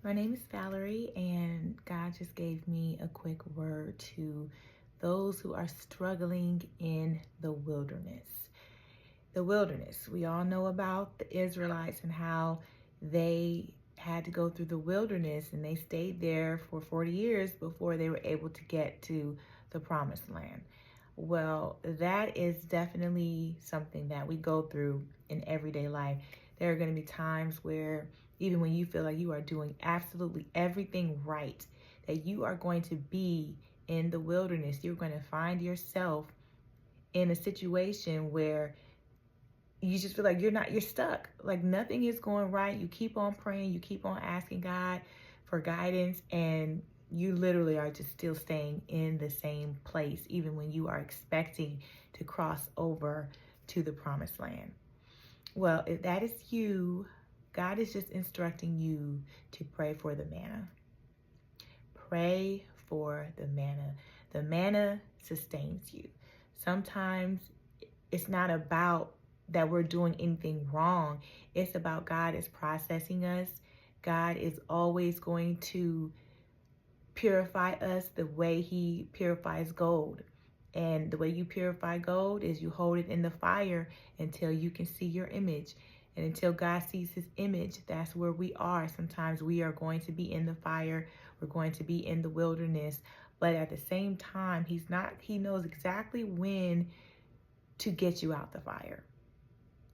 My name is Valerie, and God just gave me a quick word to those who are struggling in the wilderness. The wilderness, we all know about the Israelites and how they had to go through the wilderness and they stayed there for 40 years before they were able to get to the promised land. Well, that is definitely something that we go through in everyday life. There are going to be times where even when you feel like you are doing absolutely everything right, that you are going to be in the wilderness. You're going to find yourself in a situation where you just feel like you're stuck. Like nothing is going right. You keep on praying, you keep on asking God for guidance, and you literally are just still staying in the same place, even when you are expecting to cross over to the promised land. Well, if that is you, God is just instructing you to pray for the manna. Pray for the manna. The manna sustains you. Sometimes it's not about that we're doing anything wrong. It's about God is processing us. God is always going to purify us the way he purifies gold. And the way you purify gold is you hold it in the fire until you can see your image. And until God sees his image, that's where we are. Sometimes we are going to be in the fire. We're going to be in the wilderness. But at the same time, he knows exactly when to get you out the fire.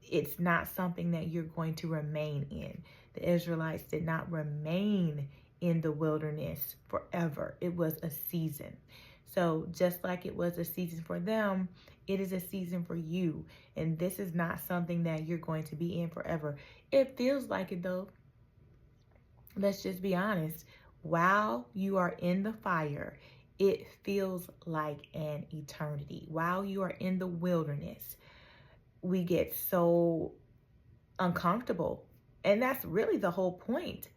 It's not something that you're going to remain in. The Israelites did not remain in the wilderness forever. It was a season. So just like it was a season for them, it is a season for you. And this is not something that you're going to be in forever. It feels like it though. Let's just be honest. While you are in the fire, it feels like an eternity. While you are in the wilderness, we get so uncomfortable. And that's really the whole point.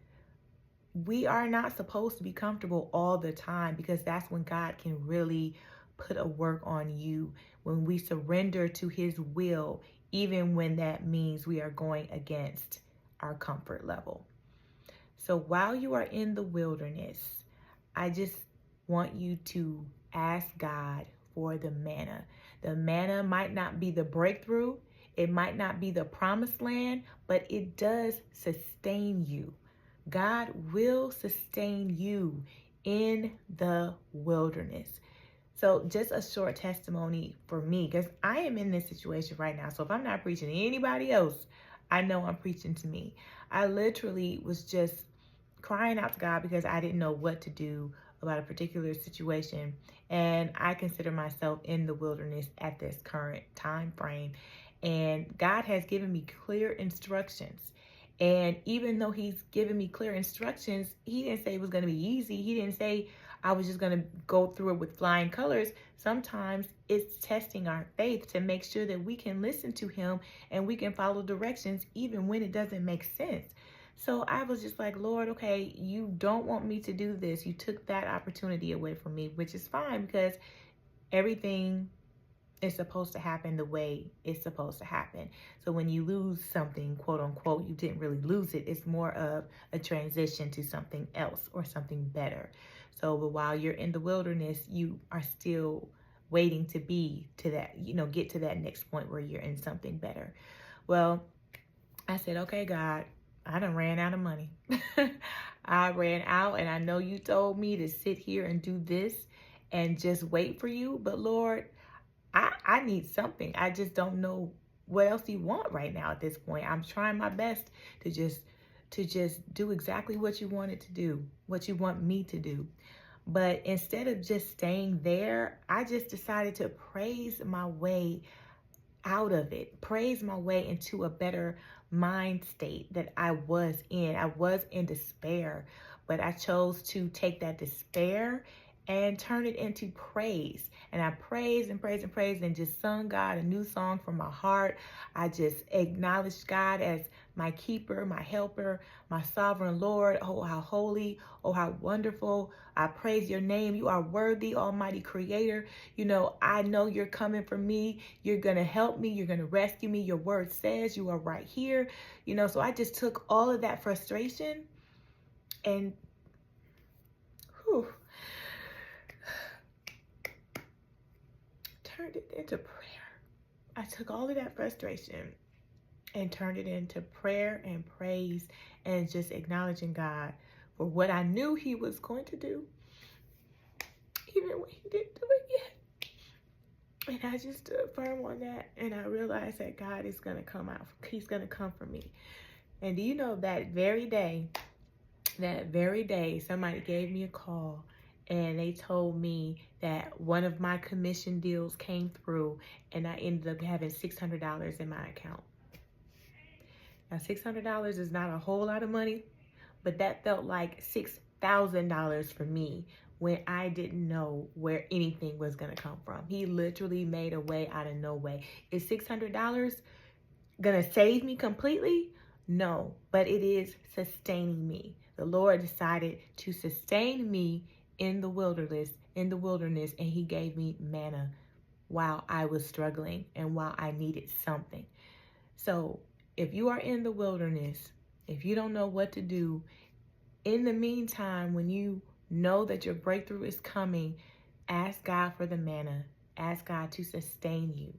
We are not supposed to be comfortable all the time, because that's when God can really put a work on you, when we surrender to his will, even when that means we are going against our comfort level. So while you are in the wilderness, I just want you to ask God for the manna. The manna might not be the breakthrough. It might not be the promised land, but it does sustain you. God will sustain you in the wilderness. So just a short testimony for me, because I am in this situation right now. So if I'm not preaching to anybody else, I know I'm preaching to me. I literally was just crying out to God because I didn't know what to do about a particular situation. And I consider myself in the wilderness at this current time frame. And God has given me clear instructions. And even though he's given me clear instructions, he didn't say it was going to be easy. He didn't say I was just going to go through it with flying colors. Sometimes it's testing our faith to make sure that we can listen to him and we can follow directions even when it doesn't make sense. So I was just like, Lord, okay, you don't want me to do this. You took that opportunity away from me, which is fine, because everything is supposed to happen the way it's supposed to happen. So when you lose something, quote unquote, you didn't really lose it. It's more of a transition to something else or something better. So but while you're in the wilderness, you are still waiting to be to that, get to that next point where you're in something better. Well, I said, okay, God, I done ran out of money. I ran out, and I know you told me to sit here and do this and just wait for you. But Lord, I need something. I just don't know what else you want right now at this point. I'm trying my best to just do exactly what you wanted to do, what you want me to do. But instead of just staying there, I just decided to praise my way out of it, praise my way into a better mind state that I was in. I was in despair, but I chose to take that despair and turn it into praise. And I praised and praised and praised and just sung God a new song from my heart. I just acknowledged God as my keeper, my helper, my sovereign Lord. Oh, how holy, oh, how wonderful. I praise your name. You are worthy, Almighty Creator. I know you're coming for me. You're going to help me. You're going to rescue me. Your word says you are right here. So I just took all of that frustration And whew, turned it into prayer. I took all of that frustration and turned it into prayer and praise and just acknowledging God for what I knew he was going to do, even when he didn't do it yet. And I just stood firm on that, and I realized that God is going to come out. He's going to come for me. And do you know that very day, somebody gave me a call and they told me that one of my commission deals came through and I ended up having $600 in my account. Now, $600 is not a whole lot of money, but that felt like $6,000 for me when I didn't know where anything was going to come from. He literally made a way out of no way. Is $600 going to save me completely? No, but it is sustaining me. The Lord decided to sustain me in the wilderness, and he gave me manna while I was struggling and while I needed something. So if you are in the wilderness, if you don't know what to do, in the meantime, when you know that your breakthrough is coming, ask God for the manna. Ask God to sustain you.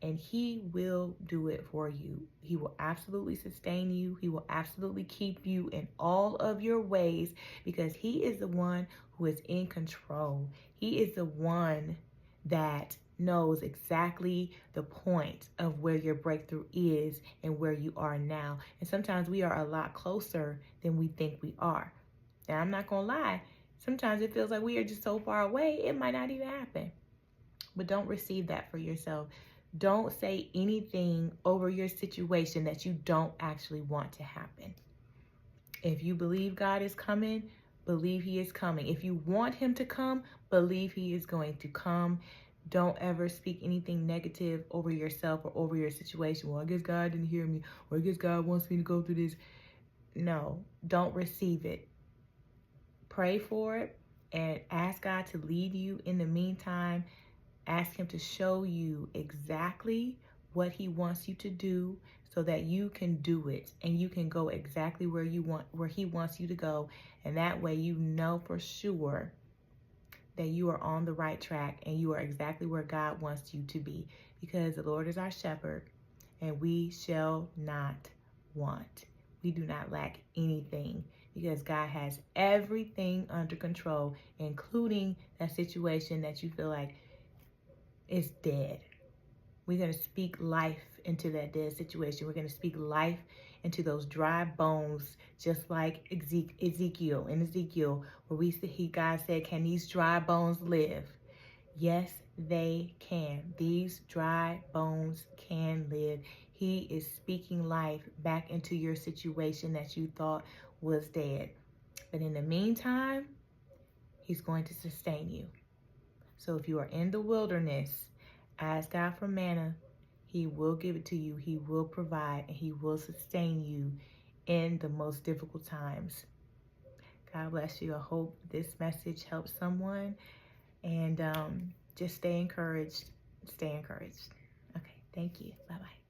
And he will do it for you. He will absolutely sustain you. He will absolutely keep you in all of your ways because he is the one who is in control. He is the one that knows exactly the point of where your breakthrough is and where you are now. And sometimes we are a lot closer than we think we are. And I'm not going to lie. Sometimes it feels like we are just so far away, it might not even happen. But don't receive that for yourself. Don't say anything over your situation that you don't actually want to happen. If you believe God is coming, believe he is coming. If you want him to come, believe he is going to come. Don't ever speak anything negative over yourself or over your situation. Well, I guess God didn't hear me, or I guess God wants me to go through this. No, don't receive it. Pray for it and ask God to lead you in the meantime. Ask him to show you exactly what he wants you to do so that you can do it and you can go exactly where he wants you to go. And that way you know for sure that you are on the right track and you are exactly where God wants you to be, because the Lord is our shepherd and we shall not want. We do not lack anything because God has everything under control, including that situation that you feel like is dead. We're going to speak life into that dead situation. We're going to speak life into those dry bones, just like Ezekiel, where God said, can these dry bones live? Yes, they can. These dry bones can live. He is speaking life back into your situation that you thought was dead. But in the meantime, he's going to sustain you. So if you are in the wilderness, ask God for manna. He will give it to you. He will provide, and he will sustain you in the most difficult times. God bless you. I hope this message helps someone. And just stay encouraged. Stay encouraged. Okay, thank you. Bye-bye.